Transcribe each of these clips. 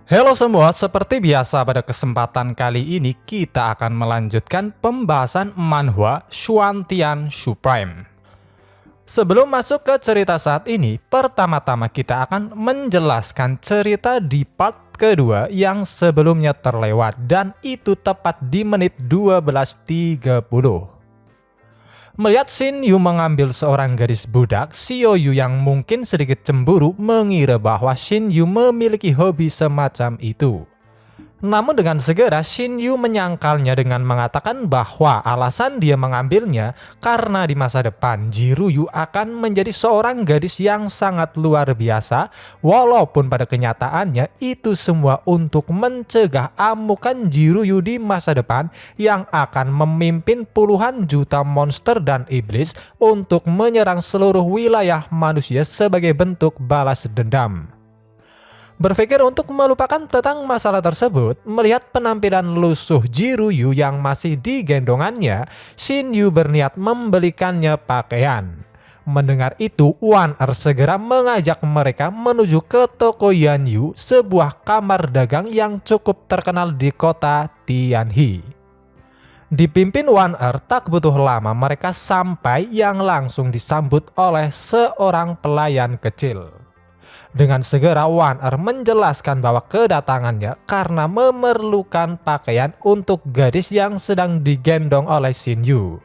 Halo semua, seperti biasa pada kesempatan kali ini kita akan melanjutkan pembahasan manhwa Shuantian Supreme. Sebelum masuk ke cerita saat ini, pertama-tama kita akan menjelaskan cerita di part kedua yang sebelumnya terlewat dan itu tepat di menit 12.30. Melihat Shin Yu mengambil seorang gadis budak, Seo Yu yang mungkin sedikit cemburu mengira bahwa Shin Yu memiliki hobi semacam itu. Namun dengan segera Shin Yu menyangkalnya dengan mengatakan bahwa alasan dia mengambilnya karena di masa depan Jiruyu akan menjadi seorang gadis yang sangat luar biasa, walaupun pada kenyataannya itu semua untuk mencegah amukan Jiruyu di masa depan yang akan memimpin puluhan juta monster dan iblis untuk menyerang seluruh wilayah manusia sebagai bentuk balas dendam. Berpikir untuk melupakan tentang masalah tersebut, melihat penampilan lusuh Jiruyu yang masih digendongannya, Shin Yu berniat membelikannya pakaian. Mendengar itu, Wan Er segera mengajak mereka menuju ke toko Yanyu, sebuah kamar dagang yang cukup terkenal di kota Tianhe. Dipimpin Wan Er, tak butuh lama mereka sampai yang langsung disambut oleh seorang pelayan kecil. Dengan segera Wan Er menjelaskan bahwa kedatangannya karena memerlukan pakaian untuk gadis yang sedang digendong oleh Shin Yu.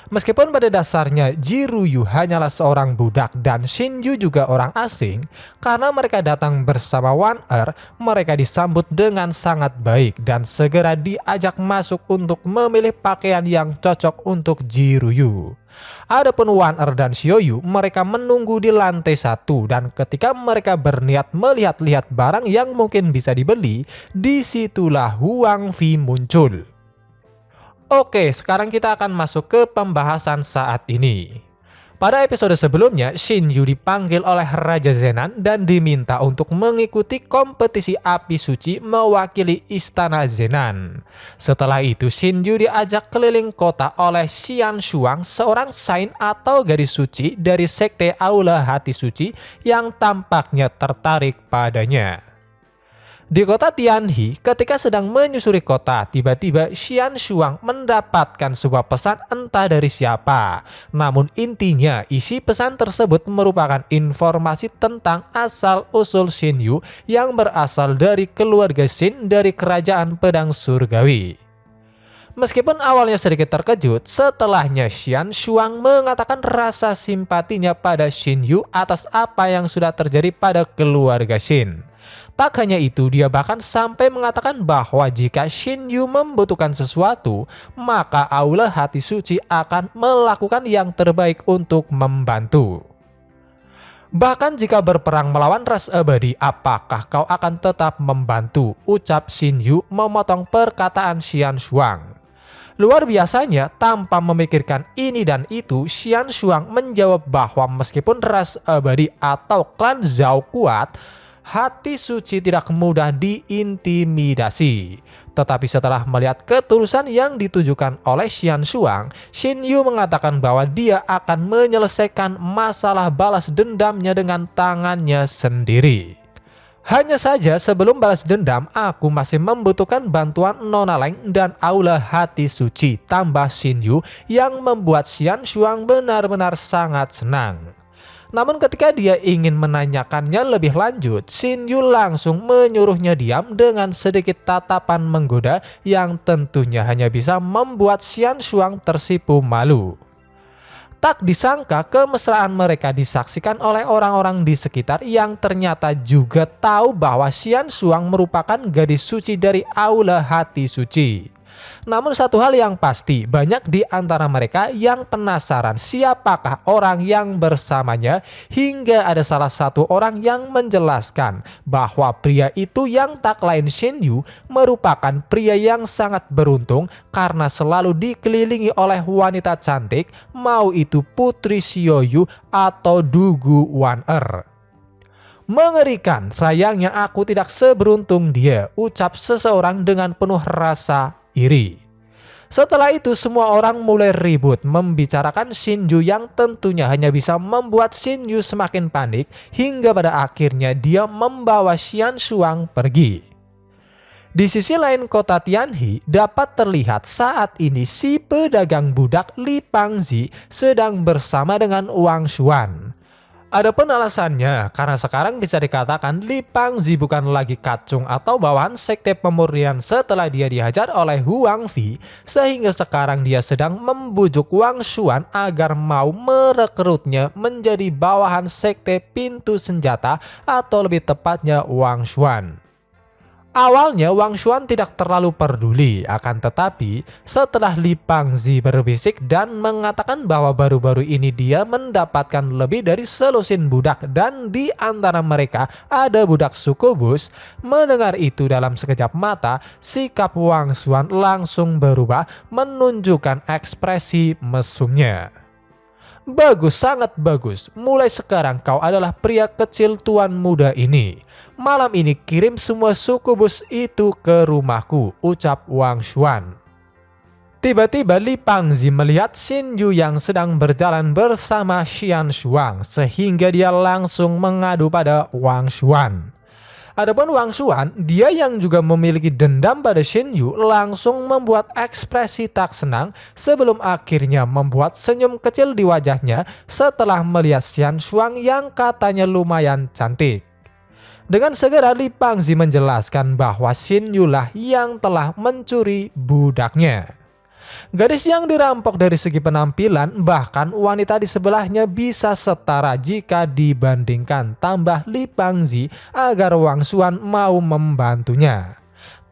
Meskipun pada dasarnya Jiruyu hanyalah seorang budak dan Shin Yu juga orang asing, karena mereka datang bersama Wan Er, mereka disambut dengan sangat baik dan segera diajak masuk untuk memilih pakaian yang cocok untuk Jiruyu. Adapun Wan Er dan Xiaoyu, mereka menunggu di lantai 1 dan ketika mereka berniat melihat-lihat barang yang mungkin bisa dibeli, disitulah Huang Fi muncul. Oke, sekarang kita akan masuk ke pembahasan saat ini. Pada episode sebelumnya, Shin Yu dipanggil oleh Raja Zenan dan diminta untuk mengikuti kompetisi api suci mewakili istana Zenan. Setelah itu, Shin Yu diajak keliling kota oleh Xian Shuang, seorang saint atau gadis suci dari sekte Aula Hati Suci yang tampaknya tertarik padanya. Di kota Tianhe, ketika sedang menyusuri kota, tiba-tiba Xian Shuang mendapatkan sebuah pesan entah dari siapa. Namun intinya, isi pesan tersebut merupakan informasi tentang asal-usul Shin Yu yang berasal dari keluarga Shin dari kerajaan pedang surgawi. Meskipun awalnya sedikit terkejut, setelahnya Xian Shuang mengatakan rasa simpatinya pada Shin Yu atas apa yang sudah terjadi pada keluarga Shin. Tak hanya itu, dia bahkan sampai mengatakan bahwa jika Shin Yu membutuhkan sesuatu, maka Aula Hati Suci akan melakukan yang terbaik untuk membantu. Bahkan jika berperang melawan ras abadi, apakah kau akan tetap membantu? Ucap Shin Yu memotong perkataan Xian Shuang. Luar biasanya, tanpa memikirkan ini dan itu, Xian Shuang menjawab bahwa meskipun ras abadi atau klan Zhao kuat, hati suci tidak mudah diintimidasi. Tetapi setelah melihat ketulusan yang ditujukan oleh Xian Shuang, Shin Yu mengatakan bahwa dia akan menyelesaikan masalah balas dendamnya dengan tangannya sendiri. Hanya saja sebelum balas dendam, aku masih membutuhkan bantuan Nona Leng dan Aula Hati Suci, tambah Shin Yu yang membuat Xian Shuang benar-benar sangat senang. Namun ketika dia ingin menanyakannya lebih lanjut, Shin Yu langsung menyuruhnya diam dengan sedikit tatapan menggoda yang tentunya hanya bisa membuat Xian Shuang tersipu malu. Tak disangka kemesraan mereka disaksikan oleh orang-orang di sekitar yang ternyata juga tahu bahwa Xian Shuang merupakan gadis suci dari Aula Hati Suci. Namun satu hal yang pasti, banyak di antara mereka yang penasaran siapakah orang yang bersamanya, hingga ada salah satu orang yang menjelaskan bahwa pria itu yang tak lain Shin Yu merupakan pria yang sangat beruntung karena selalu dikelilingi oleh wanita cantik, mau itu Putri Xiaoyu atau Dugu Wan Er. Mengerikan, sayangnya aku tidak seberuntung dia, ucap seseorang dengan penuh rasa iri. Setelah itu semua orang mulai ribut membicarakan Shinju yang tentunya hanya bisa membuat Shinju semakin panik hingga pada akhirnya dia membawa Xian Shuang pergi. Di sisi lain kota Tianhe dapat terlihat saat ini si pedagang budak Li Pangzi sedang bersama dengan Wang Xuan. Adapun alasannya, karena sekarang bisa dikatakan Li Pangzi bukan lagi kacung atau bawahan sekte pemurnian setelah dia dihajar oleh Huang Fi, sehingga sekarang dia sedang membujuk Wang Xuan agar mau merekrutnya menjadi bawahan sekte pintu senjata atau lebih tepatnya Wang Xuan. Awalnya Wang Xuan tidak terlalu peduli, akan tetapi setelah Li Pangzi berbisik dan mengatakan bahwa baru-baru ini dia mendapatkan lebih dari selusin budak dan di antara mereka ada budak suku Bus, mendengar itu dalam sekejap mata sikap Wang Xuan langsung berubah menunjukkan ekspresi mesumnya. Bagus, sangat bagus. Mulai sekarang kau adalah pria kecil tuan muda ini. Malam ini kirim semua suku Bus itu ke rumahku, ucap Wang Xuan. Tiba-tiba Li Pangzi melihat Shinju yang sedang berjalan bersama Xian Shuang sehingga dia langsung mengadu pada Wang Xuan. Adapun Wang Xuan, dia yang juga memiliki dendam pada Shinju langsung membuat ekspresi tak senang sebelum akhirnya membuat senyum kecil di wajahnya setelah melihat Xian Shuang yang katanya lumayan cantik. Dengan segera Li Pangzi menjelaskan bahwa Shinju lah yang telah mencuri budaknya. Gadis yang dirampok dari segi penampilan, bahkan wanita di sebelahnya bisa setara jika dibandingkan, tambah Li Pangzi agar Wang Xuan mau membantunya.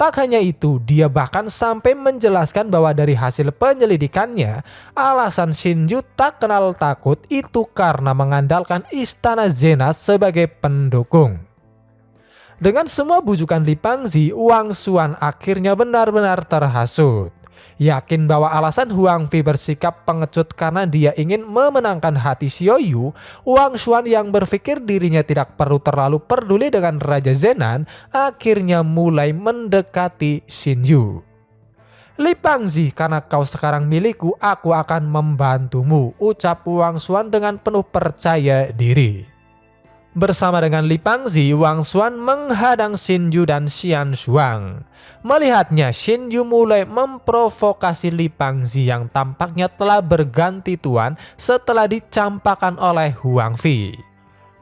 Tak hanya itu, dia bahkan sampai menjelaskan bahwa dari hasil penyelidikannya, alasan Shinju tak kenal takut itu karena mengandalkan istana Zenas sebagai pendukung. Dengan semua bujukan Li Pangzi, Wang Xuan akhirnya benar-benar terhasut. Yakin bahwa alasan Huang Fi bersikap pengecut karena dia ingin memenangkan hati Xiaoyu, Wang Xuan yang berpikir dirinya tidak perlu terlalu peduli dengan Raja Zenan akhirnya mulai mendekati Shinju. Li Pangzi, karena kau sekarang milikku, aku akan membantumu, ucap Wang Xuan dengan penuh percaya diri. Bersama dengan Li Pangzi, Wang Xuan menghadang Shinju dan Xian Shuang. Melihatnya, Shinju mulai memprovokasi Li Pangzi yang tampaknya telah berganti tuan setelah dicampakkan oleh Huang Fi.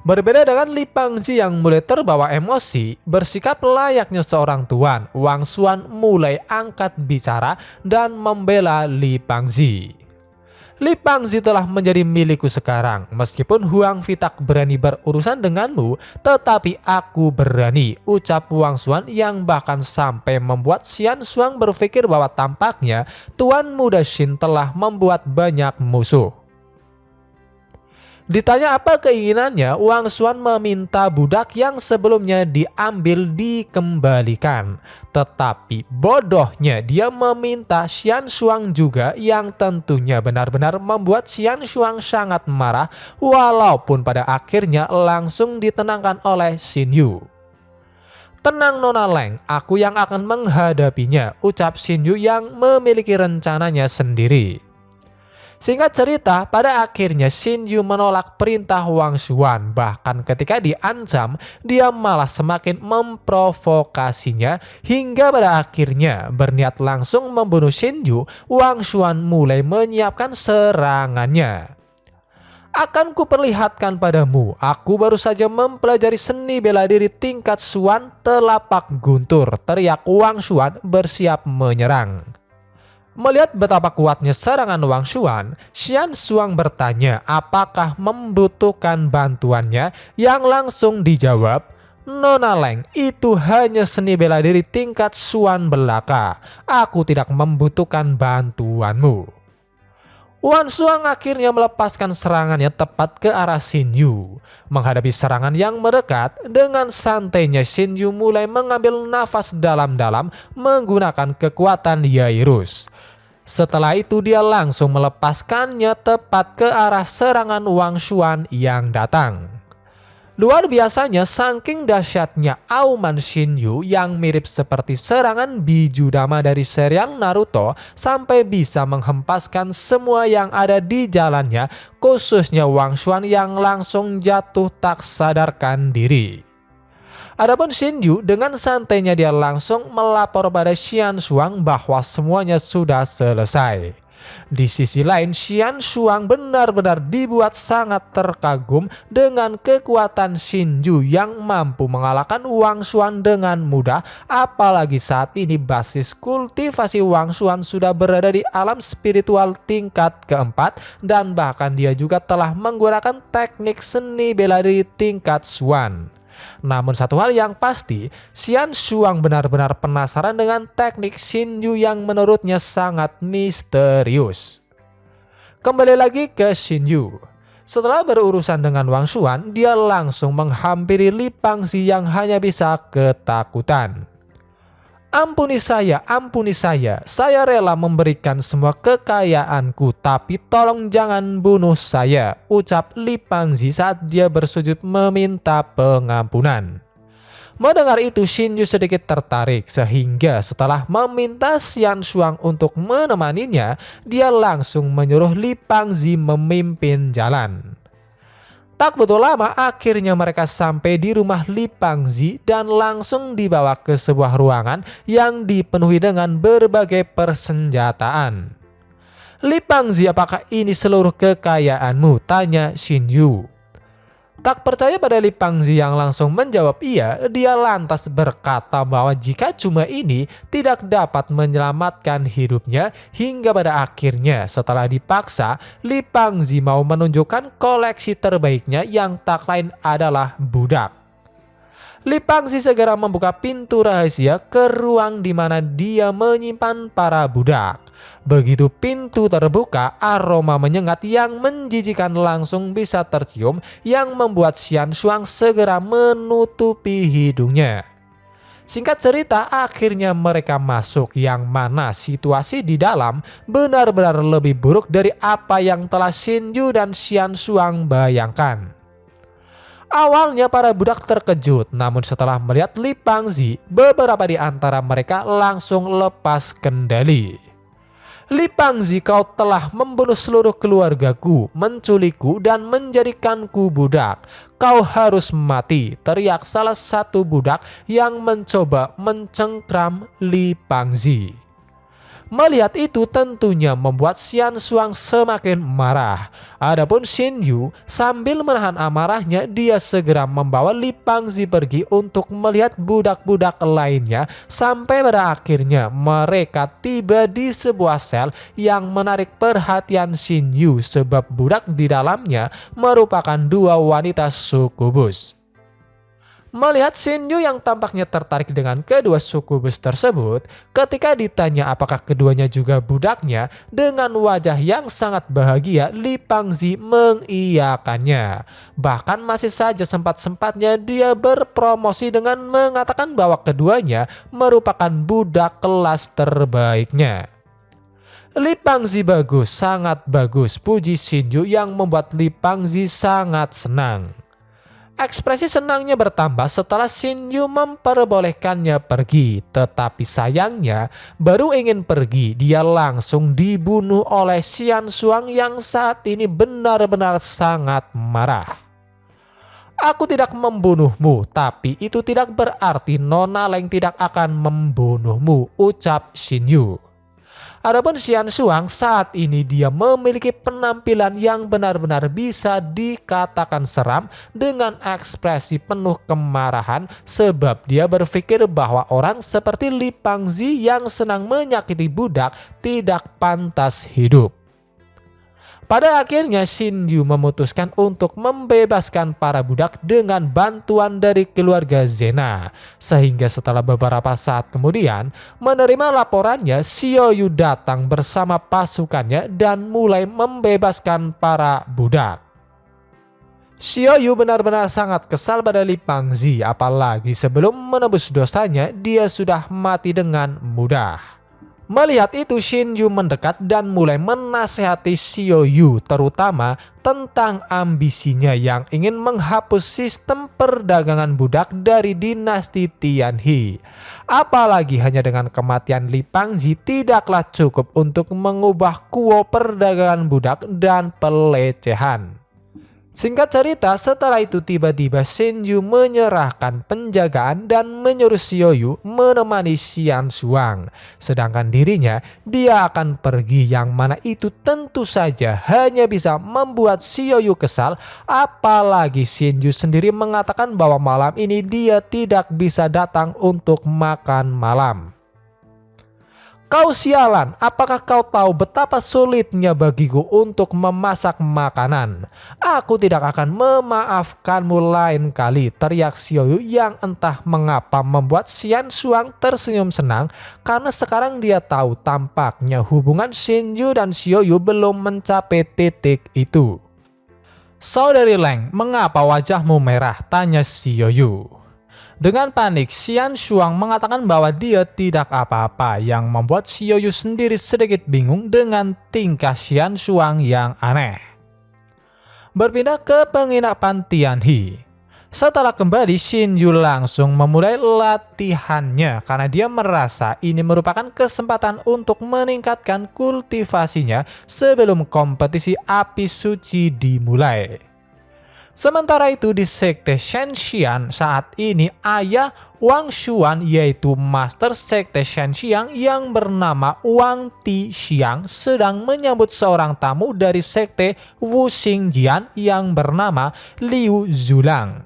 Berbeda dengan Li Pangzi yang mulai terbawa emosi, bersikap layaknya seorang tuan, Wang Xuan mulai angkat bicara dan membela Li Pangzi. Li Pangzi telah menjadi milikku sekarang. Meskipun Huang Fi tak berani berurusan denganmu, tetapi aku berani, ucap Wang Xuan yang bahkan sampai membuat Xian Shuang berpikir bahwa tampaknya Tuan Muda Shin telah membuat banyak musuh. Ditanya apa keinginannya, Wang Xuan meminta budak yang sebelumnya diambil dikembalikan. Tetapi bodohnya dia meminta Xian Shuang juga yang tentunya benar-benar membuat Xian Shuang sangat marah walaupun pada akhirnya langsung ditenangkan oleh Xin Yu. Tenang Nona Leng, aku yang akan menghadapinya, ucap Xin Yu yang memiliki rencananya sendiri. Singkat cerita, pada akhirnya Shinju menolak perintah Wang Xuan. Bahkan ketika diancam, dia malah semakin memprovokasinya hingga pada akhirnya berniat langsung membunuh Shinju. Wang Xuan mulai menyiapkan serangannya. Akan kuperlihatkan padamu, aku baru saja mempelajari seni bela diri tingkat Xuan telapak guntur, teriak Wang Xuan bersiap menyerang. Melihat betapa kuatnya serangan Wang Xuan, Xian Shuang bertanya apakah membutuhkan bantuannya, yang langsung dijawab, Nona Leng, itu hanya seni bela diri tingkat Xuan belaka. Aku tidak membutuhkan bantuanmu. Wang Xuan akhirnya melepaskan serangannya tepat ke arah Xin Yu. Menghadapi serangan yang mendekat, dengan santainya Xin Yu mulai mengambil nafas dalam-dalam menggunakan kekuatan Yairus. Setelah itu dia langsung melepaskannya tepat ke arah serangan Wang Xuan yang datang. Luar biasanya saking dahsyatnya auman Shinju yang mirip seperti serangan Bijudama dari serial Naruto sampai bisa menghempaskan semua yang ada di jalannya, khususnya Wang Xuan yang langsung jatuh tak sadarkan diri. Adapun Shinju dengan santainya dia langsung melapor pada Xian Shuang bahwa semuanya sudah selesai. Di sisi lain, Xian Shuang benar-benar dibuat sangat terkagum dengan kekuatan Shinju yang mampu mengalahkan Wang Xuan dengan mudah, apalagi saat ini basis kultivasi Wang Xuan sudah berada di alam spiritual tingkat keempat dan bahkan dia juga telah menggunakan teknik seni bela diri tingkat Xuan. Namun satu hal yang pasti, Xian Shuang benar-benar penasaran dengan teknik Shinju yang menurutnya sangat misterius. Kembali lagi ke Shinju. Setelah berurusan dengan Wang Xuan, dia langsung menghampiri Li Pangzi yang hanya bisa ketakutan. Ampuni saya rela memberikan semua kekayaanku, tapi tolong jangan bunuh saya, ucap Li Pangzi saat dia bersujud meminta pengampunan. Mendengar itu, Shinju sedikit tertarik sehingga setelah meminta Xian Shuang untuk menemaninya, dia langsung menyuruh Li Pangzi memimpin jalan. Tak butuh lama, akhirnya mereka sampai di rumah Li Pangzi dan langsung dibawa ke sebuah ruangan yang dipenuhi dengan berbagai persenjataan. Li Pangzi, apakah ini seluruh kekayaanmu? Tanya Shinju. Tak percaya pada Li Pangzi yang langsung menjawab iya, dia lantas berkata bahwa jika cuma ini tidak dapat menyelamatkan hidupnya hingga pada akhirnya setelah dipaksa, Li Pangzi mau menunjukkan koleksi terbaiknya yang tak lain adalah budak. Li Pangzi segera membuka pintu rahasia ke ruang di mana dia menyimpan para budak. Begitu pintu terbuka, aroma menyengat yang menjijikan langsung bisa tercium yang membuat Xian Shuang segera menutupi hidungnya. Singkat cerita, akhirnya mereka masuk yang mana situasi di dalam benar-benar lebih buruk dari apa yang telah Shinju dan Xian Shuang bayangkan. Awalnya para budak terkejut, namun setelah melihat Li Pangzi, beberapa di antara mereka langsung lepas kendali. Li Pangzi, kau telah membunuh seluruh keluargaku, menculikku dan menjadikanku budak. Kau harus mati, teriak salah satu budak yang mencoba mencengkram Li Pangzi. Melihat itu tentunya membuat Xian Shuang semakin marah. Adapun Shinju sambil menahan amarahnya, dia segera membawa Li Pangzi pergi untuk melihat budak-budak lainnya sampai pada akhirnya mereka tiba di sebuah sel yang menarik perhatian Shinju sebab budak di dalamnya merupakan dua wanita sukubus. Melihat Shinju yang tampaknya tertarik dengan kedua sukubus tersebut, ketika ditanya apakah keduanya juga budaknya, dengan wajah yang sangat bahagia Li Pangzi mengiyakannya. Bahkan masih saja sempat-sempatnya dia berpromosi dengan mengatakan bahwa keduanya merupakan budak kelas terbaiknya. Li Pangzi bagus, sangat bagus, puji Shinju yang membuat Li Pangzi sangat senang. Ekspresi senangnya bertambah setelah Shinju memperbolehkannya pergi, tetapi sayangnya baru ingin pergi dia langsung dibunuh oleh Xian Shuang yang saat ini benar-benar sangat marah. Aku tidak membunuhmu, tapi itu tidak berarti Nona Leng tidak akan membunuhmu, ucap Shinju. Adapun Xian Shuang saat ini dia memiliki penampilan yang benar-benar bisa dikatakan seram dengan ekspresi penuh kemarahan sebab dia berpikir bahwa orang seperti Li Pangzi yang senang menyakiti budak tidak pantas hidup. Pada akhirnya Shinju memutuskan untuk membebaskan para budak dengan bantuan dari keluarga Zena. Sehingga setelah beberapa saat kemudian menerima laporannya, Xiaoyu datang bersama pasukannya dan mulai membebaskan para budak. Xiaoyu benar-benar sangat kesal pada Li Pangzi, apalagi sebelum menebus dosanya dia sudah mati dengan mudah. Melihat itu, Shinju mendekat dan mulai menasihati Xiaoyu terutama tentang ambisinya yang ingin menghapus sistem perdagangan budak dari dinasti Tianhe. Apalagi hanya dengan kematian Li Pangzi tidaklah cukup untuk mengubah kuo perdagangan budak dan pelecehan. Singkat cerita, setelah itu tiba-tiba Shinju menyerahkan penjagaan dan menyuruh Xiaoyu menemani Xian Shuang. Sedangkan dirinya, dia akan pergi, yang mana itu tentu saja hanya bisa membuat Xiaoyu kesal. Apalagi Shinju sendiri mengatakan bahwa malam ini dia tidak bisa datang untuk makan malam. Kau sialan, apakah kau tahu betapa sulitnya bagiku untuk memasak makanan? Aku tidak akan memaafkanmu lain kali, teriak Xiaoyu yang entah mengapa membuat Xian Shuang tersenyum senang karena sekarang dia tahu tampaknya hubungan Shinju dan Xiaoyu belum mencapai titik itu. Saudari Leng, mengapa wajahmu merah? Tanya Xiaoyu. Dengan panik, Xian Shuang mengatakan bahwa dia tidak apa-apa, yang membuat Xiaoyu sendiri sedikit bingung dengan tingkah Xian Shuang yang aneh. Berpindah ke penginapan Tianhe. Setelah kembali, Shinju langsung memulai latihannya karena dia merasa ini merupakan kesempatan untuk meningkatkan kultivasinya sebelum kompetisi api suci dimulai. Sementara itu di Sekte Shenxian saat ini ayah Wang Xuan yaitu Master Sekte Shenxian yang bernama Wang Tixiang sedang menyambut seorang tamu dari Sekte Wu Xingjian yang bernama Liu Zulang.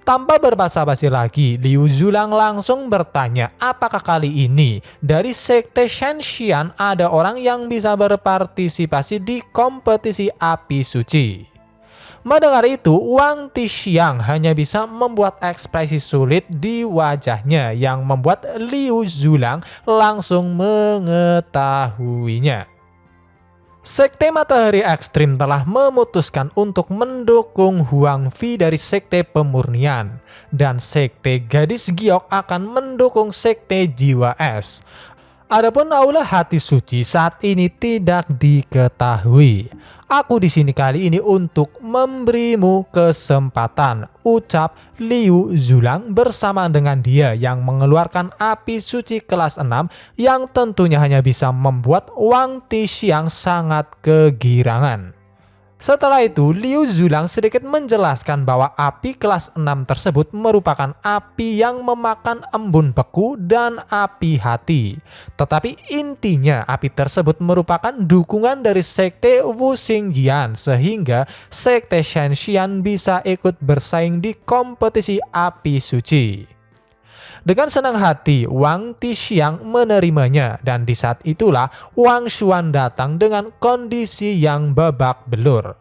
Tanpa berbasa-basi lagi, Liu Zulang langsung bertanya apakah kali ini dari Sekte Shenxian ada orang yang bisa berpartisipasi di kompetisi api suci. Mendengar itu, Wang Tixiang hanya bisa membuat ekspresi sulit di wajahnya yang membuat Liu Zulang langsung mengetahuinya. Sekte Matahari Ekstrim telah memutuskan untuk mendukung Huang Fi dari Sekte Pemurnian, dan Sekte Gadis Giok akan mendukung Sekte Jiwa Es. Adapun aula hati suci saat ini tidak diketahui. Aku di sini kali ini untuk memberimu kesempatan, ucap Liu Zulang bersama dengan dia yang mengeluarkan api suci kelas 6 yang tentunya hanya bisa membuat Wang Tixiang sangat kegirangan. Setelah itu, Liu Zulang sedikit menjelaskan bahwa api kelas 6 tersebut merupakan api yang memakan embun beku dan api hati. Tetapi intinya api tersebut merupakan dukungan dari Sekte Wu Xingjian sehingga Sekte Shenxian bisa ikut bersaing di kompetisi api suci. Dengan senang hati, Wang Tixiang menerimanya dan di saat itulah Wang Xuan datang dengan kondisi yang babak belur.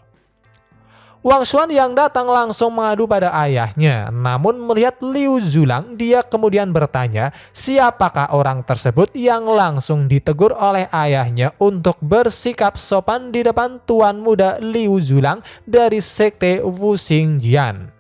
Wang Xuan yang datang langsung mengadu pada ayahnya, namun melihat Liu Zulang, dia kemudian bertanya siapakah orang tersebut yang langsung ditegur oleh ayahnya untuk bersikap sopan di depan tuan muda Liu Zulang dari Sekte Wu Xingjian.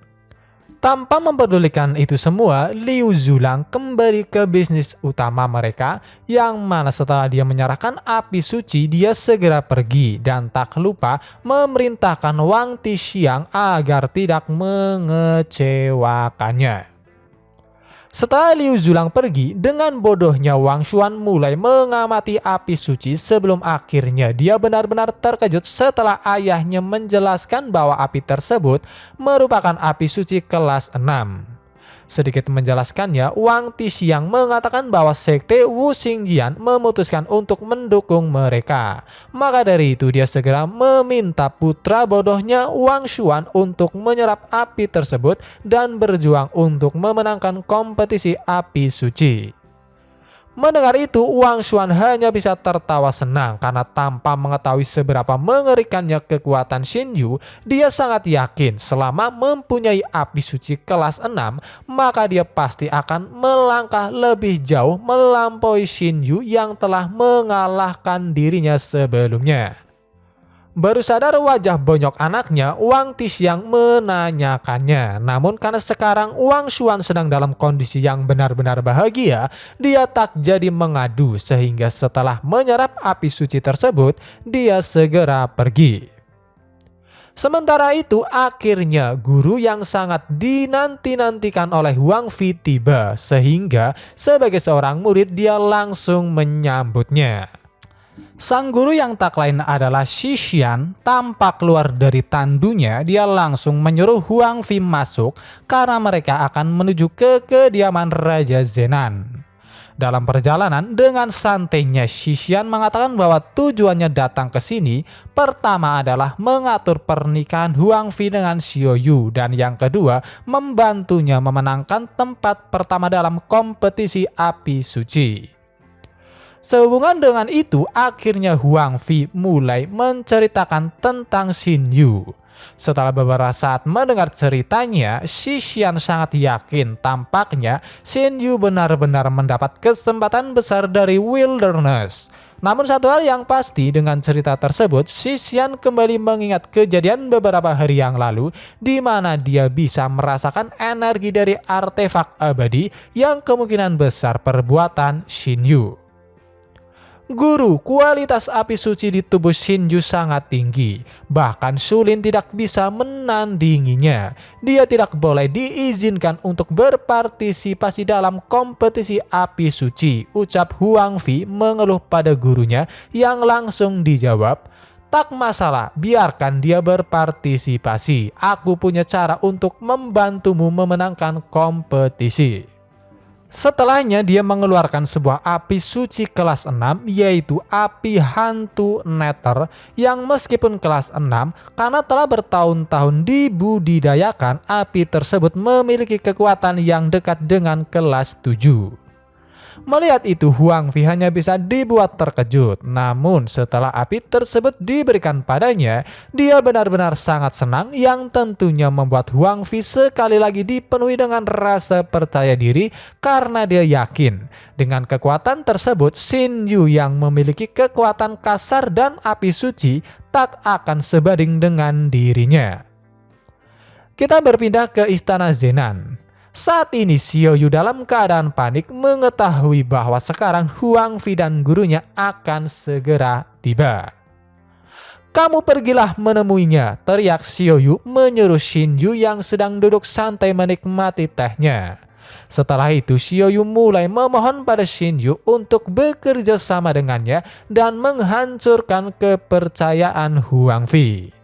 Tanpa mempedulikan itu semua, Liu Zulang kembali ke bisnis utama mereka, yang mana setelah dia menyerahkan api suci, dia segera pergi dan tak lupa memerintahkan Wang Tixiang agar tidak mengecewakannya. Setelah Liu Zulang pergi, dengan bodohnya Wang Xuan mulai mengamati api suci sebelum akhirnya dia benar-benar terkejut setelah ayahnya menjelaskan bahwa api tersebut merupakan api suci kelas 6. Sedikit menjelaskannya, Wang Tixiang mengatakan bahwa Sekte Wu Xingjian memutuskan untuk mendukung mereka. Maka dari itu dia segera meminta putra bodohnya Wang Xuan untuk menyerap api tersebut dan berjuang untuk memenangkan kompetisi api suci. Mendengar itu, Wang Xuan hanya bisa tertawa senang karena tanpa mengetahui seberapa mengerikannya kekuatan Shinju, dia sangat yakin selama mempunyai api suci kelas 6, maka dia pasti akan melangkah lebih jauh melampaui Shinju yang telah mengalahkan dirinya sebelumnya. Baru sadar wajah bonyok anaknya, Wang Tixiang menanyakannya. Namun karena sekarang Wang Xuan sedang dalam kondisi yang benar-benar bahagia, dia tak jadi mengadu sehingga setelah menyerap api suci tersebut, dia segera pergi. Sementara itu akhirnya guru yang sangat dinanti-nantikan oleh Wang Fi tiba sehingga sebagai seorang murid dia langsung menyambutnya. Sang guru yang tak lain adalah Xixian tampak keluar dari tandunya, dia langsung menyuruh Huang Fi masuk karena mereka akan menuju ke kediaman Raja Zenan. Dalam perjalanan dengan santainya Xixian mengatakan bahwa tujuannya datang ke sini pertama adalah mengatur pernikahan Huang Fi dengan Xiao Yu dan yang kedua membantunya memenangkan tempat pertama dalam kompetisi api suci. Sehubungan dengan itu, akhirnya Huang Fi mulai menceritakan tentang Xin Yu. Setelah beberapa saat mendengar ceritanya, Xixian sangat yakin tampaknya Xin Yu benar-benar mendapat kesempatan besar dari Wilderness. Namun satu hal yang pasti dengan cerita tersebut, Xixian kembali mengingat kejadian beberapa hari yang lalu di mana dia bisa merasakan energi dari artefak abadi yang kemungkinan besar perbuatan Xin Yu. Guru, kualitas api suci di tubuh Xin Yu sangat tinggi. Bahkan Shulin tidak bisa menandinginya. Dia tidak boleh diizinkan untuk berpartisipasi dalam kompetisi api suci, ucap Huang Fi mengeluh pada gurunya yang langsung dijawab, "Tak masalah, biarkan dia berpartisipasi. Aku punya cara untuk membantumu memenangkan kompetisi." Setelahnya dia mengeluarkan sebuah api suci kelas 6 yaitu api hantu Nether yang meskipun kelas 6 karena telah bertahun-tahun dibudidayakan, api tersebut memiliki kekuatan yang dekat dengan kelas 7. Melihat itu Huang Fi hanya bisa dibuat terkejut. Namun setelah api tersebut diberikan padanya, dia benar-benar sangat senang yang tentunya membuat Huang Fi sekali lagi dipenuhi dengan rasa percaya diri karena dia yakin dengan kekuatan tersebut Xin Yu yang memiliki kekuatan kasar dan api suci tak akan sebanding dengan dirinya. Kita berpindah ke Istana Zenan. Saat ini Xiao Yu dalam keadaan panik mengetahui bahwa sekarang Huang Fi dan gurunya akan segera tiba. "Kamu pergilah menemuinya," teriak Xiao Yu menyuruh Xin Yu yang sedang duduk santai menikmati tehnya. Setelah itu Xiao Yu mulai memohon pada Xin Yu untuk bekerja sama dengannya dan menghancurkan kepercayaan Huang Fi.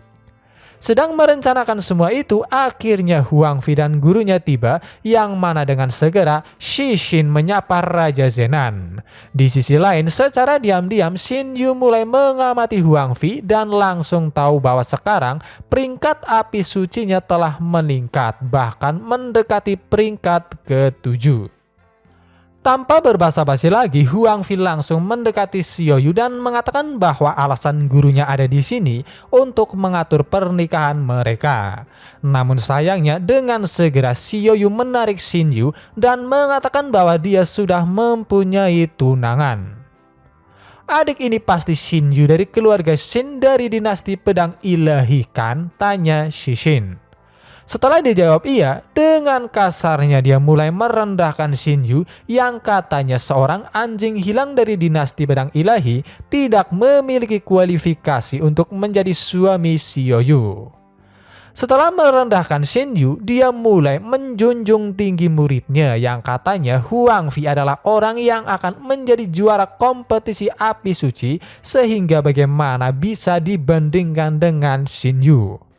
Sedang merencanakan semua itu, akhirnya Huang Fi dan gurunya tiba yang mana dengan segera Xixin menyapa Raja Zenan. Di sisi lain, secara diam-diam Xin Yu mulai mengamati Huang Fi dan langsung tahu bahwa sekarang peringkat api sucinya telah meningkat, bahkan mendekati peringkat ke-7. Tanpa berbasa-basi lagi, Huang Fi langsung mendekati Xiao Yu dan mengatakan bahwa alasan gurunya ada di sini untuk mengatur pernikahan mereka. Namun sayangnya dengan segera Xiao Yu menarik Xin Yu dan mengatakan bahwa dia sudah mempunyai tunangan. "Adik ini pasti Xin Yu dari keluarga Xin dari dinasti pedang ilahi kan?" tanya Xixin. Setelah dijawab iya, dengan kasarnya dia mulai merendahkan Xin Yu yang katanya seorang anjing hilang dari dinasti pedang ilahi tidak memiliki kualifikasi untuk menjadi suami Xiao Yu. Setelah merendahkan Xin Yu, dia mulai menjunjung tinggi muridnya yang katanya Huang Fi adalah orang yang akan menjadi juara kompetisi api suci sehingga bagaimana bisa dibandingkan dengan Xin Yu.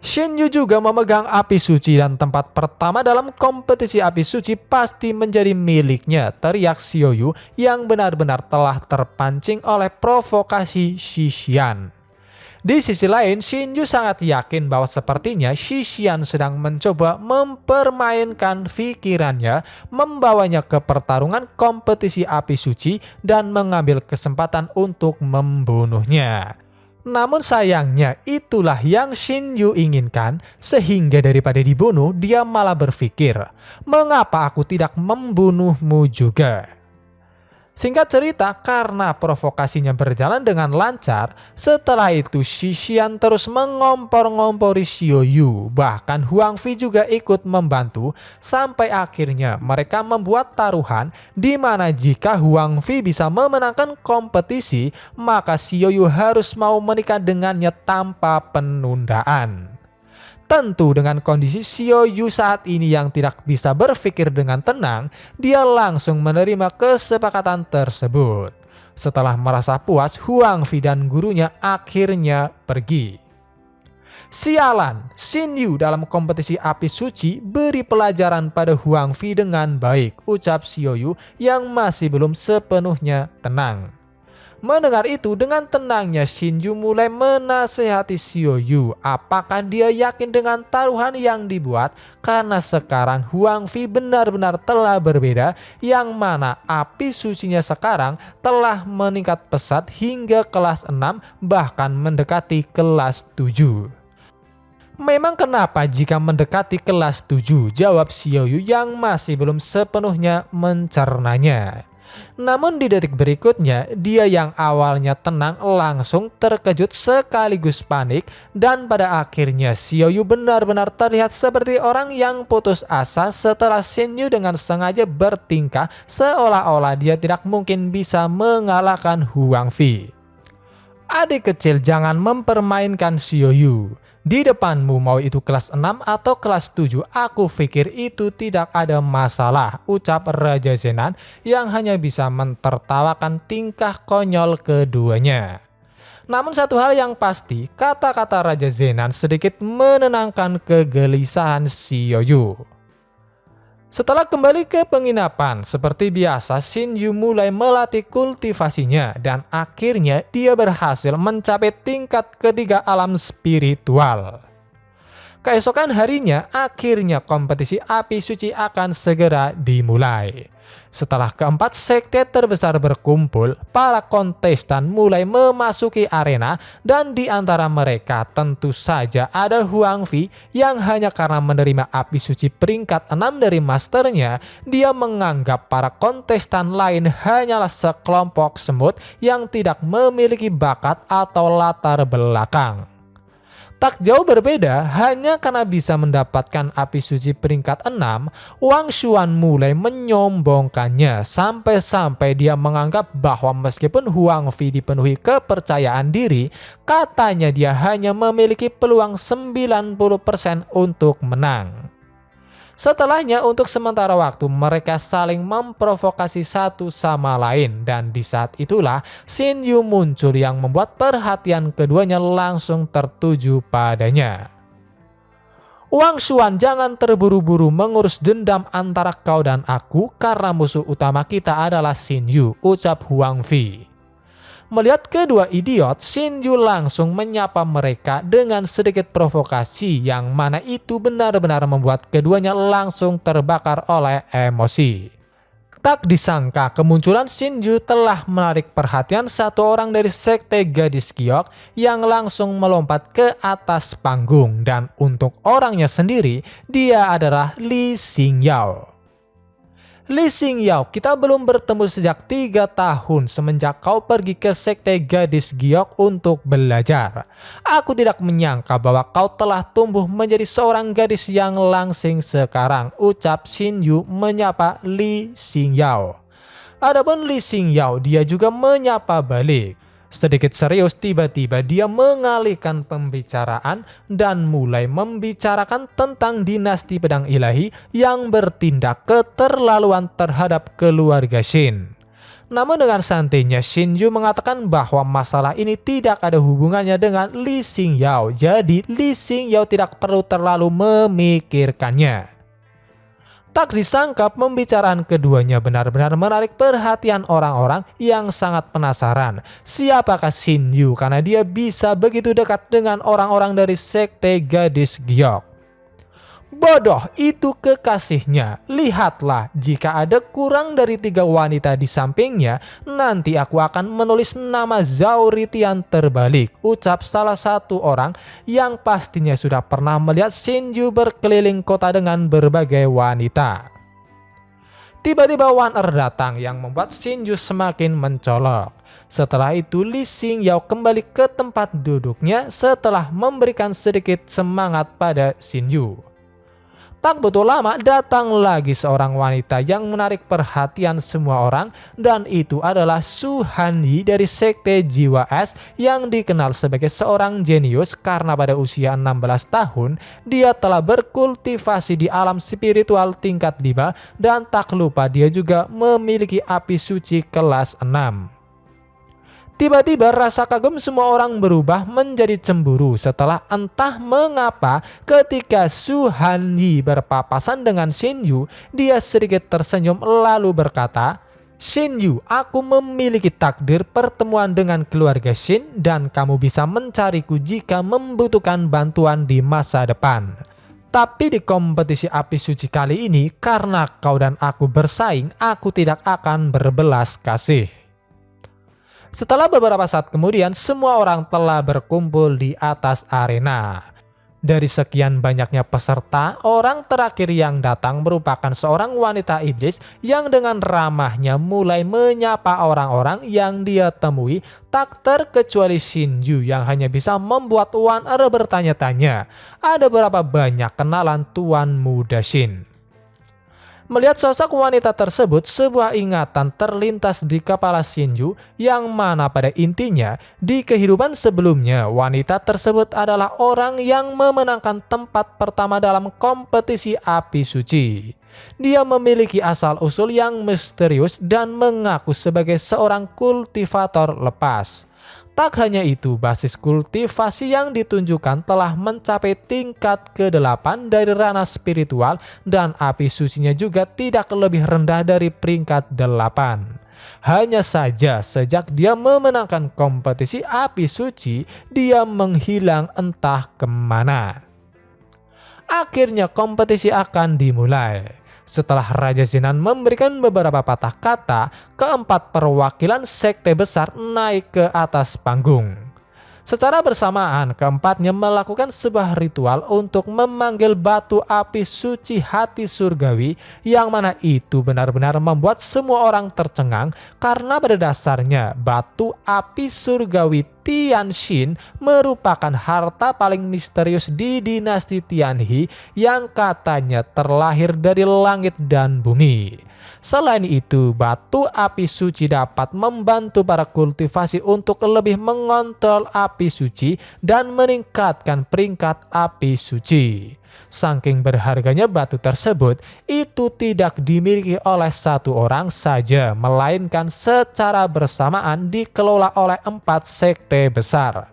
Xin Yu juga memegang api suci dan tempat pertama dalam kompetisi api suci pasti menjadi miliknya, teriak Xiao Yu yang benar-benar telah terpancing oleh provokasi Xixian. Di sisi lain, Xin Yu sangat yakin bahwa sepertinya Xixian sedang mencoba mempermainkan pikirannya, membawanya ke pertarungan kompetisi api suci dan mengambil kesempatan untuk membunuhnya. Namun sayangnya itulah yang Xin Yu inginkan, sehingga daripada dibunuh dia malah berpikir, "Mengapa aku tidak membunuhmu juga?" Singkat cerita, karena provokasinya berjalan dengan lancar, setelah itu Shi Xian terus mengompor-ngompori Xiao Yu. Bahkan Huang Fi juga ikut membantu, sampai akhirnya mereka membuat taruhan di mana jika Huang Fi bisa memenangkan kompetisi, maka Xiao Yu harus mau menikah dengannya tanpa penundaan. Tentu dengan kondisi Xiao Yu saat ini yang tidak bisa berpikir dengan tenang, dia langsung menerima kesepakatan tersebut. Setelah merasa puas, Huang Fi dan gurunya akhirnya pergi. Sialan, Xin Yu dalam kompetisi api suci beri pelajaran pada Huang Fi dengan baik, ucap Xiao Yu yang masih belum sepenuhnya tenang. Mendengar itu, dengan tenangnya Xin Yu mulai menasehati Xiao Yu apakah dia yakin dengan taruhan yang dibuat, karena sekarang Huang Fi benar-benar telah berbeda, yang mana api sucinya sekarang telah meningkat pesat hingga kelas 6 bahkan mendekati kelas 7. Memang kenapa jika mendekati kelas 7? Jawab Xiao Yu yang masih belum sepenuhnya mencernanya. Namun di detik berikutnya, dia yang awalnya tenang langsung terkejut sekaligus panik, dan pada akhirnya Xiao Yu benar-benar terlihat seperti orang yang putus asa setelah Xin Yu dengan sengaja bertingkah seolah-olah dia tidak mungkin bisa mengalahkan Huang Fi. Adik kecil, jangan mempermainkan Xiao Yu. Di depanmu, mau itu kelas 6 atau kelas 7, aku pikir itu tidak ada masalah, ucap Raja Zenan yang hanya bisa mentertawakan tingkah konyol keduanya. Namun satu hal yang pasti, kata-kata Raja Zenan sedikit menenangkan kegelisahan Xiao Yu. Setelah kembali ke penginapan, seperti biasa Xin Yu mulai melatih kultivasinya dan akhirnya dia berhasil mencapai tingkat ketiga alam spiritual. Keesokan harinya, akhirnya kompetisi api suci akan segera dimulai. Setelah keempat sekte terbesar berkumpul, para kontestan mulai memasuki arena, dan di antara mereka tentu saja ada Huang Fi yang hanya karena menerima api suci peringkat 6 dari masternya, dia menganggap para kontestan lain hanyalah sekelompok semut yang tidak memiliki bakat atau latar belakang. Tak jauh berbeda, hanya karena bisa mendapatkan api suci peringkat 6, Wang Xuan mulai menyombongkannya sampai-sampai dia menganggap bahwa meskipun Huang Fi dipenuhi kepercayaan diri, katanya dia hanya memiliki peluang 90% untuk menang. Setelahnya, untuk sementara waktu mereka saling memprovokasi satu sama lain, dan di saat itulah Xin Yu muncul yang membuat perhatian keduanya langsung tertuju padanya. Wang Xuan, jangan terburu-buru mengurus dendam antara kau dan aku, karena musuh utama kita adalah Xin Yu, ucap Huang Fi. Melihat kedua idiot, Xin Yu langsung menyapa mereka dengan sedikit provokasi, yang mana itu benar-benar membuat keduanya langsung terbakar oleh emosi. Tak disangka kemunculan Xin Yu telah menarik perhatian satu orang dari sekte gadis giok yang langsung melompat ke atas panggung, dan untuk orangnya sendiri dia adalah Li Xingyao. Li Xingyao, kita belum bertemu sejak 3 tahun semenjak kau pergi ke sekte gadis giok untuk belajar. Aku tidak menyangka bahwa kau telah tumbuh menjadi seorang gadis yang langsing sekarang, ucap Xin Yu menyapa Li Xingyao. Adapun Li Xingyao, dia juga menyapa balik. Sedikit serius, tiba-tiba dia mengalihkan pembicaraan dan mulai membicarakan tentang dinasti pedang ilahi yang bertindak keterlaluan terhadap keluarga Shin. Namun dengan santainya Xin Yu mengatakan bahwa masalah ini tidak ada hubungannya dengan Li Xingyao, jadi Li Xingyao tidak perlu terlalu memikirkannya. Tak disangka pembicaraan keduanya benar-benar menarik perhatian orang-orang yang sangat penasaran siapakah Xin Yu, karena dia bisa begitu dekat dengan orang-orang dari sekte gadis giok. Bodoh, itu kekasihnya. Lihatlah, jika ada kurang dari 3 wanita di sampingnya, nanti aku akan menulis nama Zhao Ritian terbalik, ucap salah satu orang yang pastinya sudah pernah melihat Xin Yu berkeliling kota dengan berbagai wanita. Tiba-tiba Wan datang yang membuat Shinju semakin mencolok. Setelah itu Lee Xing Yao kembali ke tempat duduknya setelah memberikan sedikit semangat pada Shinju. Tak butuh lama datang lagi seorang wanita yang menarik perhatian semua orang, dan itu adalah Su Hanyi dari Sekte Jiwa Es yang dikenal sebagai seorang jenius karena pada usia 16 tahun dia telah berkultivasi di alam spiritual tingkat 5 dan tak lupa dia juga memiliki api suci kelas 6. Tiba-tiba rasa kagum semua orang berubah menjadi cemburu setelah entah mengapa ketika Su Hanyi berpapasan dengan Shinju, dia sedikit tersenyum lalu berkata, "Shinju, aku memiliki takdir pertemuan dengan keluarga Shin dan kamu bisa mencariku jika membutuhkan bantuan di masa depan. Tapi di kompetisi api suci kali ini, karena kau dan aku bersaing, aku tidak akan berbelas kasih." Setelah beberapa saat kemudian, semua orang telah berkumpul di atas arena. Dari sekian banyaknya peserta, orang terakhir yang datang merupakan seorang wanita iblis yang dengan ramahnya mulai menyapa orang-orang yang dia temui, tak terkecuali Shinju yang hanya bisa membuat Wan bertanya-tanya, ada berapa banyak kenalan Tuan Muda Shin? Melihat sosok wanita tersebut, sebuah ingatan terlintas di kepala Shinju yang mana pada intinya di kehidupan sebelumnya wanita tersebut adalah orang yang memenangkan tempat pertama dalam kompetisi api suci. Dia memiliki asal-usul yang misterius dan mengaku sebagai seorang kultivator lepas. Tak hanya itu, basis kultivasi yang ditunjukkan telah mencapai tingkat ke-8 dari ranah spiritual dan api sucinya juga tidak lebih rendah dari peringkat 8. Hanya saja sejak dia memenangkan kompetisi api suci, dia menghilang entah kemana. Akhirnya kompetisi akan dimulai. Setelah Raja Zenan memberikan beberapa patah kata, keempat perwakilan sekte besar naik ke atas panggung. Secara bersamaan, keempatnya melakukan sebuah ritual untuk memanggil batu api suci hati surgawi, yang mana itu benar-benar membuat semua orang tercengang karena pada dasarnya batu api surgawi Tianxin merupakan harta paling misterius di dinasti Tianhe yang katanya terlahir dari langit dan bumi. Selain itu, batu api suci dapat membantu para kultivasi untuk lebih mengontrol api suci dan meningkatkan peringkat api suci. Saking berharganya batu tersebut, itu tidak dimiliki oleh satu orang saja, melainkan secara bersamaan dikelola oleh 4 sekte besar.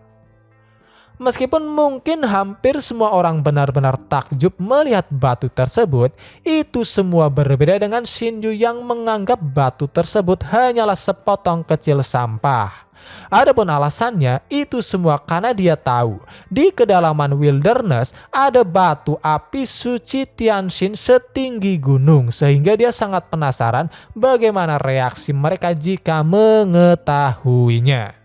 Meskipun mungkin hampir semua orang benar-benar takjub melihat batu tersebut, itu semua berbeda dengan Shinju yang menganggap batu tersebut hanyalah sepotong kecil sampah. Adapun alasannya, itu semua karena dia tahu di kedalaman wilderness ada batu api suci Tianxin setinggi gunung, sehingga dia sangat penasaran bagaimana reaksi mereka jika mengetahuinya.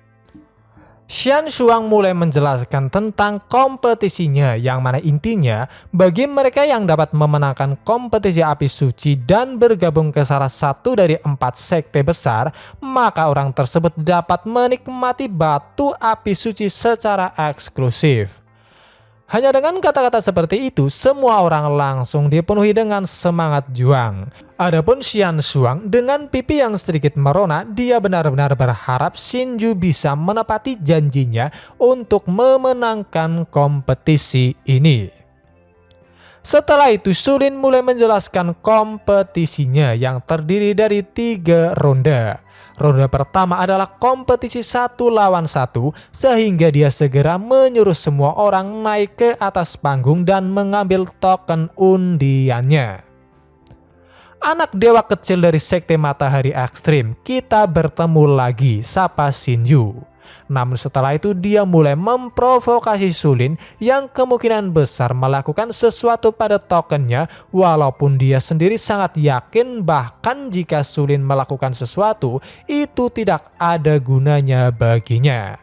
Xian Shuang mulai menjelaskan tentang kompetisinya, yang mana intinya bagi mereka yang dapat memenangkan kompetisi api suci dan bergabung ke salah satu dari 4 sekte besar, maka orang tersebut dapat menikmati batu api suci secara eksklusif. Hanya dengan kata-kata seperti itu, semua orang langsung dipenuhi dengan semangat juang. Adapun Xian Shuang dengan pipi yang sedikit merona, dia benar-benar berharap Shinju bisa menepati janjinya untuk memenangkan kompetisi ini. Setelah itu, Sulin mulai menjelaskan kompetisinya yang terdiri dari 3 ronde. Ronde pertama adalah kompetisi 1 lawan 1, sehingga dia segera menyuruh semua orang naik ke atas panggung dan mengambil token undiannya. Anak dewa kecil dari sekte matahari ekstrim, kita bertemu lagi, sapa Shinju. Namun setelah itu dia mulai memprovokasi Sulin yang kemungkinan besar melakukan sesuatu pada tokennya, walaupun dia sendiri sangat yakin bahkan jika Sulin melakukan sesuatu itu tidak ada gunanya baginya.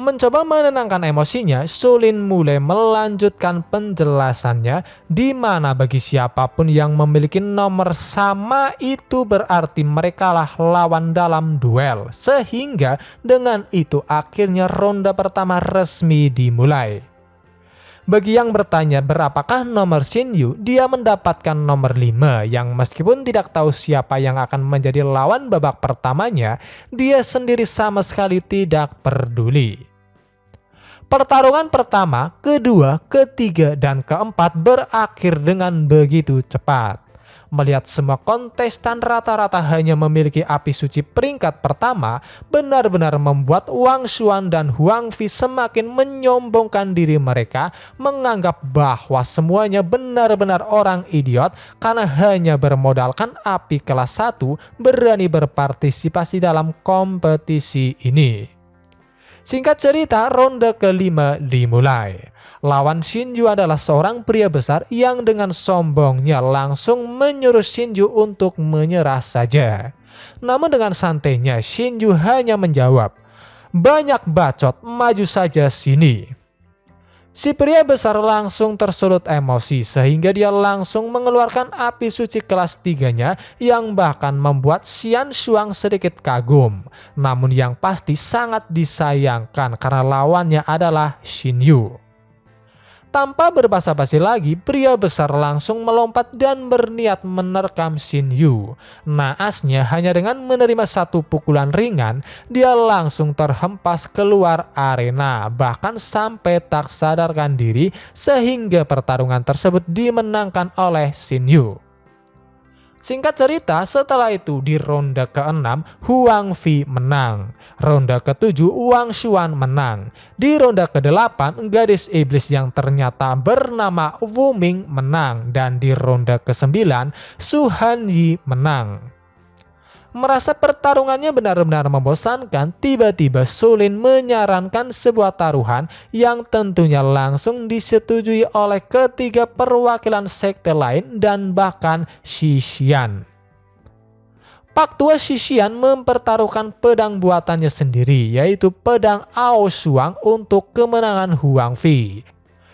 Mencoba menenangkan emosinya, Sulin mulai melanjutkan penjelasannya di mana bagi siapapun yang memiliki nomor sama itu berarti merekalah lawan dalam duel. Sehingga dengan itu akhirnya ronde pertama resmi dimulai. Bagi yang bertanya berapakah nomor Shinju, dia mendapatkan nomor 5 yang meskipun tidak tahu siapa yang akan menjadi lawan babak pertamanya, dia sendiri sama sekali tidak peduli. Pertarungan pertama, kedua, ketiga, dan keempat berakhir dengan begitu cepat. Melihat semua kontestan rata-rata hanya memiliki api suci peringkat pertama, benar-benar membuat Wang Xuan dan Huang Fi semakin menyombongkan diri mereka, menganggap bahwa semuanya benar-benar orang idiot karena hanya bermodalkan api kelas 1 berani berpartisipasi dalam kompetisi ini. Singkat cerita, ronde kelima dimulai. Lawan Shinju adalah seorang pria besar yang dengan sombongnya langsung menyuruh Shinju untuk menyerah saja. Namun dengan santainya Shinju hanya menjawab, "Banyak bacot, maju saja sini." Si pria besar langsung tersulut emosi sehingga dia langsung mengeluarkan api suci kelas 3-nya yang bahkan membuat Xian Shuang sedikit kagum. Namun yang pasti sangat disayangkan karena lawannya adalah Shinju. Tanpa berbasa-basi lagi, pria besar langsung melompat dan berniat menerkam Shinju. Naasnya hanya dengan menerima satu pukulan ringan, dia langsung terhempas keluar arena, bahkan sampai tak sadarkan diri sehingga pertarungan tersebut dimenangkan oleh Shinju. Singkat cerita, setelah itu di ronde ke-6 Huang Fi menang. Ronde ke-7 Wang Xuan menang. Di ronde ke-8 gadis iblis yang ternyata bernama Wu Ming menang. Dan di ronde ke-9 Su Hanyi menang. Merasa pertarungannya benar-benar membosankan, tiba-tiba Sulin menyarankan sebuah taruhan yang tentunya langsung disetujui oleh ketiga perwakilan sekte lain dan bahkan Shixian. Pak Tua Shixian mempertaruhkan pedang buatannya sendiri, yaitu pedang Ao Shuang untuk kemenangan Huang Fi.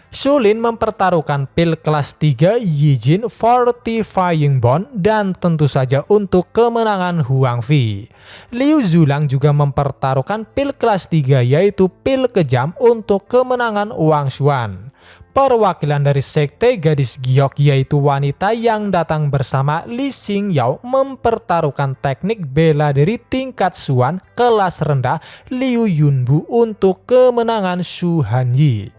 Sulin mempertaruhkan pil kelas 3 Yijin Fortifying Bond dan tentu saja untuk kemenangan Huang Fi. Liu Zulang juga mempertaruhkan pil kelas 3 yaitu pil kejam untuk kemenangan Wang Xuan. Perwakilan dari sekte gadis giok yaitu wanita yang datang bersama Li Xingyao mempertaruhkan teknik bela diri tingkat Xuan kelas rendah Liu Yunbu untuk kemenangan Su Hanyi.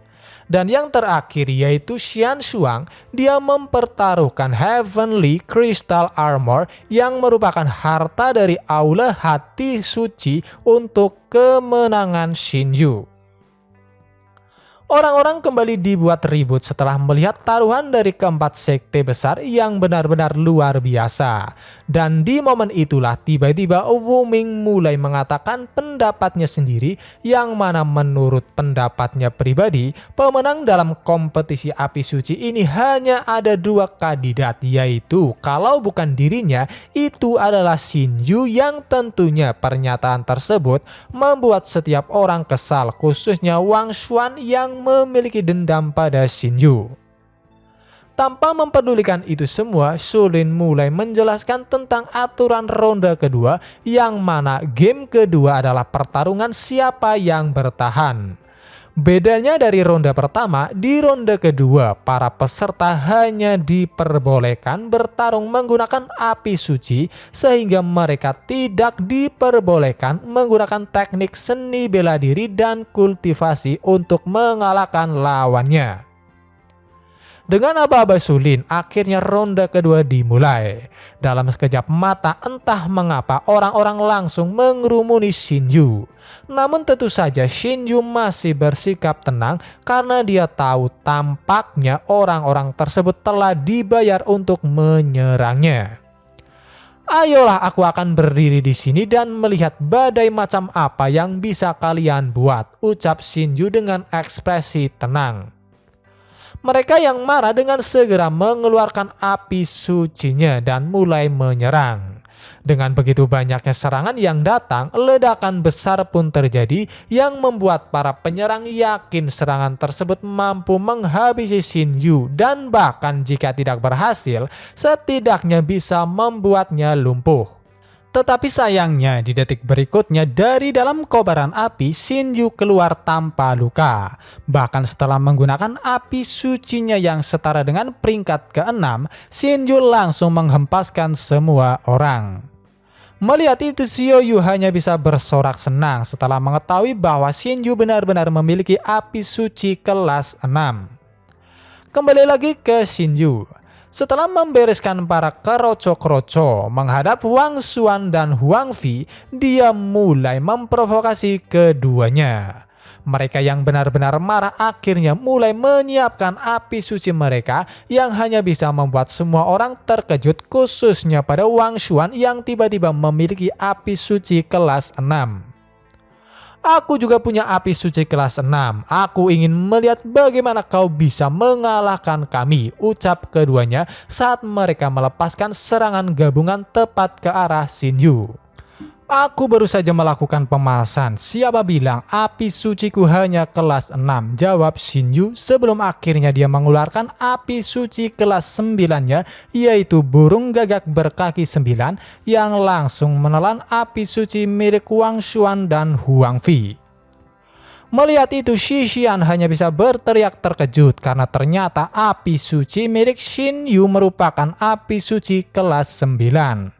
Dan yang terakhir yaitu Xian Shuang, dia mempertaruhkan Heavenly Crystal Armor yang merupakan harta dari Aula Hati Suci untuk kemenangan Shinju. Orang-orang kembali dibuat ribut setelah melihat taruhan dari keempat sekte besar yang benar-benar luar biasa. Dan di momen itulah tiba-tiba Wu Ming mulai mengatakan pendapatnya sendiri yang mana menurut pendapatnya pribadi, pemenang dalam kompetisi api suci ini hanya ada dua kandidat, yaitu kalau bukan dirinya itu adalah Shinju, yang tentunya pernyataan tersebut membuat setiap orang kesal, khususnya Wang Xuan yang memiliki dendam pada Shinju. Tanpa mempedulikan itu semua, Sulin mulai menjelaskan tentang aturan ronde kedua yang mana game kedua adalah pertarungan siapa yang bertahan. Bedanya dari ronde pertama, di ronde kedua para peserta hanya diperbolehkan bertarung menggunakan api suci sehingga mereka tidak diperbolehkan menggunakan teknik seni bela diri dan kultivasi untuk mengalahkan lawannya. Dengan aba-aba Sulin, akhirnya ronde kedua dimulai. Dalam sekejap mata, entah mengapa orang-orang langsung mengerumuni Shinju. Namun tentu saja Shinju masih bersikap tenang karena dia tahu tampaknya orang-orang tersebut telah dibayar untuk menyerangnya. Ayolah, aku akan berdiri di sini dan melihat badai macam apa yang bisa kalian buat, ucap Shinju dengan ekspresi tenang. Mereka yang marah dengan segera mengeluarkan api sucinya dan mulai menyerang. Dengan begitu banyaknya serangan yang datang, ledakan besar pun terjadi yang membuat para penyerang yakin serangan tersebut mampu menghabisi Shinju dan bahkan jika tidak berhasil, setidaknya bisa membuatnya lumpuh. Tetapi sayangnya di detik berikutnya dari dalam kobaran api Shinju keluar tanpa luka. Bahkan setelah menggunakan api sucinya yang setara dengan peringkat ke-6, Shinju langsung menghempaskan semua orang. Melihat itu Xiaoyu hanya bisa bersorak senang setelah mengetahui bahwa Shinju benar-benar memiliki api suci kelas 6. Kembali lagi ke Shinju. Setelah membereskan para keroco-keroco menghadap Wang Xuan dan Huang Fi, dia mulai memprovokasi keduanya. Mereka yang benar-benar marah akhirnya mulai menyiapkan api suci mereka yang hanya bisa membuat semua orang terkejut, khususnya pada Wang Xuan yang tiba-tiba memiliki api suci kelas 6. Aku juga punya api suci kelas 6. Aku ingin melihat bagaimana kau bisa mengalahkan kami, ucap keduanya saat mereka melepaskan serangan gabungan tepat ke arah Shinju. Aku baru saja melakukan pemalasan. Siapa bilang api suciku hanya kelas 6? Jawab Shinju sebelum akhirnya dia mengeluarkan api suci kelas 9-nya, yaitu burung gagak berkaki 9 yang langsung menelan api suci milik Wang Xuan dan Huang Fi. Melihat itu Xixian hanya bisa berteriak terkejut karena ternyata api suci milik Xinyu merupakan api suci kelas 9.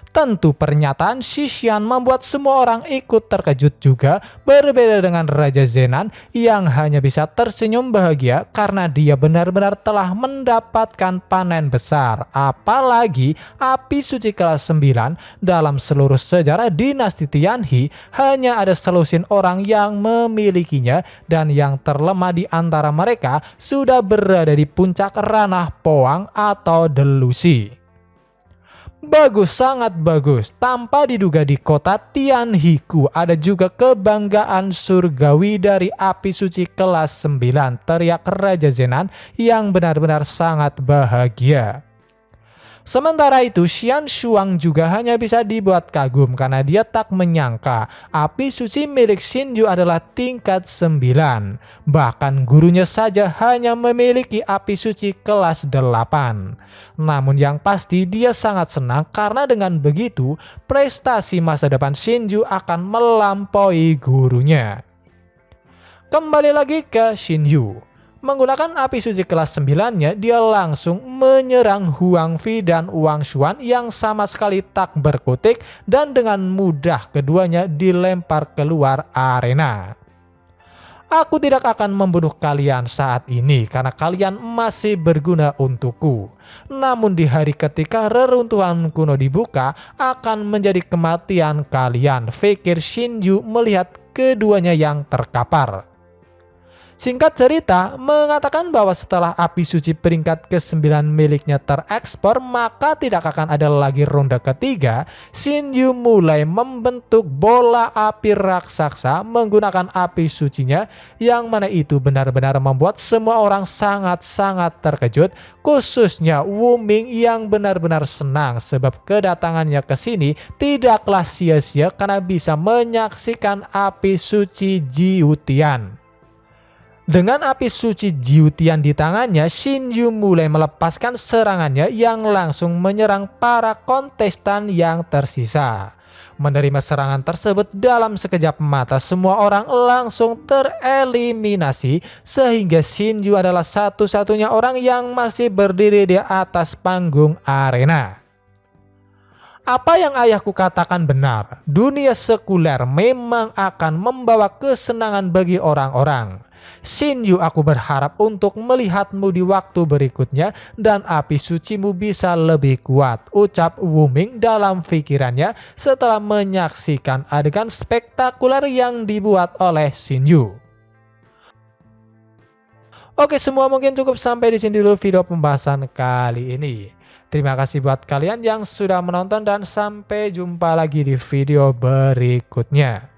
Tentu pernyataan Xixian membuat semua orang ikut terkejut juga, berbeda dengan Raja Zenan yang hanya bisa tersenyum bahagia karena dia benar-benar telah mendapatkan panen besar. Apalagi api suci kelas 9 dalam seluruh sejarah dinasti Tianhe hanya ada selusin orang yang memilikinya dan yang terlemah di antara mereka sudah berada di puncak ranah Poang atau delusi. Bagus, sangat bagus. Tanpa diduga di kota Tianhiku ada juga kebanggaan surgawi dari api suci kelas 9, teriak Raja Zenan yang benar-benar sangat bahagia. Sementara itu Xian Shuang juga hanya bisa dibuat kagum karena dia tak menyangka api suci milik Shinju adalah tingkat 9. Bahkan gurunya saja hanya memiliki api suci kelas 8. Namun yang pasti dia sangat senang karena dengan begitu prestasi masa depan Shinju akan melampaui gurunya. Kembali lagi ke Shinju. Menggunakan api suci kelas 9-nya, dia langsung menyerang Huang Fi dan Wang Xuan yang sama sekali tak berkutik dan dengan mudah keduanya dilempar keluar arena. Aku tidak akan membunuh kalian saat ini karena kalian masih berguna untukku. Namun di hari ketika reruntuhan kuno dibuka akan menjadi kematian kalian, pikir Shinju melihat keduanya yang terkapar. Singkat cerita, mengatakan bahwa setelah api suci peringkat ke-9 miliknya terekspor, maka tidak akan ada lagi ronde ketiga. Shinju mulai membentuk bola api raksasa menggunakan api sucinya, yang mana itu benar-benar membuat semua orang sangat-sangat terkejut, khususnya Wu Ming yang benar-benar senang sebab kedatangannya ke sini tidaklah sia-sia karena bisa menyaksikan api suci Jiutian. Dengan api suci Jiutian di tangannya, Shinju mulai melepaskan serangannya yang langsung menyerang para kontestan yang tersisa. Menerima serangan tersebut dalam sekejap mata semua orang langsung tereliminasi sehingga Shinju adalah satu-satunya orang yang masih berdiri di atas panggung arena. Apa yang ayahku katakan benar, dunia sekuler memang akan membawa kesenangan bagi orang-orang. Shinju, aku berharap untuk melihatmu di waktu berikutnya dan api sucimu bisa lebih kuat, ucap Wu Ming dalam pikirannya setelah menyaksikan adegan spektakuler yang dibuat oleh Shinju. Oke, semua mungkin cukup sampai di sini dulu video pembahasan kali ini. Terima kasih buat kalian yang sudah menonton dan sampai jumpa lagi di video berikutnya.